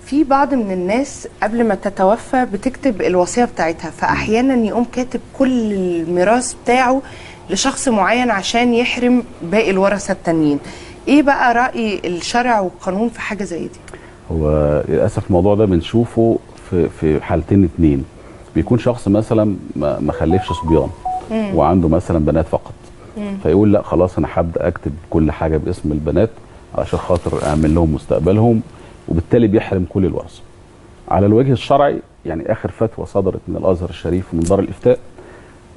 في بعض من الناس قبل ما تتوفى بتكتب الوصية بتاعتها، فأحيانا يقوم كاتب كل الميراث بتاعه لشخص معين عشان يحرم باقي الورثة التانيين. ايه بقى رأي الشرع والقانون في حاجة زي دي؟ هو للاسف الموضوع ده بنشوفه في حالتين اتنين. بيكون شخص مثلا ما خلفش صبيان وعنده مثلا بنات فقط، فيقول لا خلاص انا هبدا اكتب كل حاجه باسم البنات علشان خاطر اعمل لهم مستقبلهم، وبالتالي بيحرم كل الورثه. على الوجه الشرعي يعني اخر فتوى صدرت من الازهر الشريف ومن دار الافتاء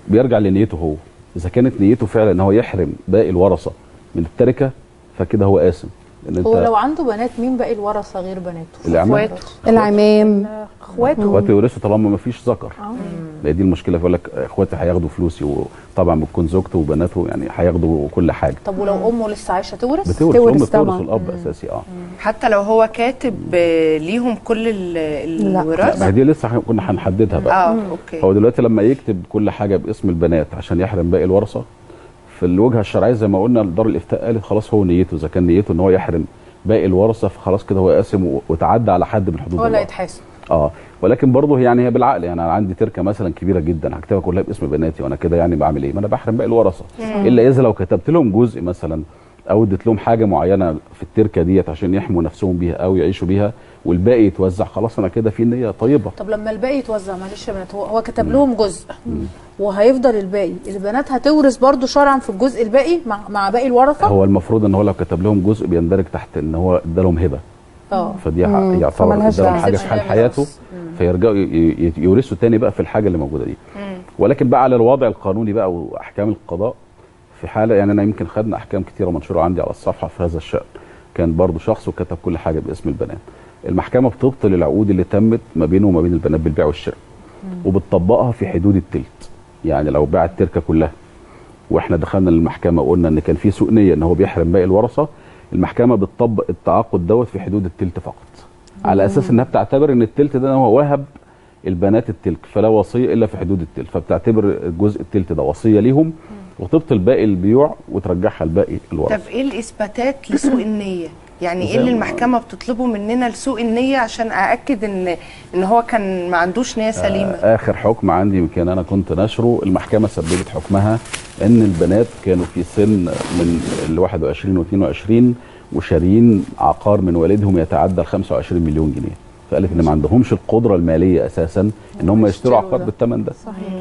بيرجع لنيته هو. اذا كانت نيته فعلا ان هو يحرم باقي الورثه من التركه فكده هو آثم. هو لو عنده بنات مين باقي الورثه غير بناته؟ اخواته، العمام، اخواته يورثوا طالما ما فيش ذكر. دي المشكله، بيقول لك اخواتي هياخدوا فلوسي، وطبعا بتكون زوجته وبناته يعني هياخدوا كل حاجه. طب ولو امه لسه عايشه تورث؟ بتورث امه، بتورث الاب اساسي. حتى لو هو كاتب ليهم كل الوراثه؟ ما دي لسه كنا هنحددها بقى. اوكي. هو دلوقتي لما يكتب كل حاجه باسم البنات عشان يحرم باقي الورثه، في الوجهه الشرعيه زي ما قلنا دار الافتاء قالت خلاص هو نيته، اذا كان نيته ان هو يحرم باقي الورثه فخلاص كده هو آثم وتعدى على حد من حدود الله. ولا يتحاسب. ولكن برضه يعني هي بالعقل. يعني انا عندي تركه مثلا كبيره جدا هكتبها كلها باسم بناتي، وانا كده يعني بعمل ايه؟ ما انا بحرم باقي الورثه. الا اذا لو كتبت لهم جزء مثلا او اديت لهم حاجه معينه في التركه ديت عشان يحموا نفسهم بيها او يعيشوا بيها والباقي يتوزع، خلاص انا كده في نيه طيبه. طب لما الباقي يتوزع، معلش يا بنات، هو كتب لهم جزء وهيفضل الباقي، البنات هتورث برضو شرعا في الجزء الباقي مع باقي الورثه؟ هو المفروض ان هو لو كتب لهم جزء بيندرج تحت ان هو ادالهم هبه. فدي يعتبر ادالهم حاجه في حال حياته، فيرجعوا يورثوا تاني بقى في الحاجه اللي موجوده دي. ولكن بقى على الوضع القانوني بقى واحكام القضاء في حاله، يعني انا يمكن خدنا احكام كتيره منشوره عندي على الصفحه في هذا الشان. كان برضو شخص وكتب كل حاجه باسم البنات. المحكمه بتبطل العقود اللي تمت ما بينه وما بين البنات بالبيع والشراء، وبتطبقها في حدود التلت. يعني لو باع التركه كلها واحنا دخلنا للمحكمه وقلنا ان كان في سوء نيه ان هو بيحرم باقي الورثه، المحكمه بتطبق التعاقد دوت في حدود التلت فقط، على اساس انها بتعتبر ان التلت ده هو وهب البنات التلك، فلا وصيه الا في حدود التلت، فبتعتبر الجزء التلت ده وصيه ليهم وتبطل باقي البيوع وترجعها لباقي الورثه. طب ايه الاثباتات لسوء النيه؟ يعني ايه اللي المحكمه بتطلبه مننا لسوء النيه عشان ااكد ان هو كان ما عندوش نيه سليمه؟ اخر حكم عندي يمكن انا كنت نشره، المحكمه سببت حكمها ان البنات كانوا في سن من ال 21 و 22 وشاريين عقار من والدهم يتعدى ال 25 مليون جنيه، فقالت ان ما عندهمش القدره الماليه اساسا ان هم يشتروا عقار بالثمن ده.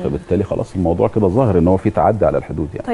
فبالتالي خلاص الموضوع كده ظاهر ان هو في تعدي على الحدود يعني.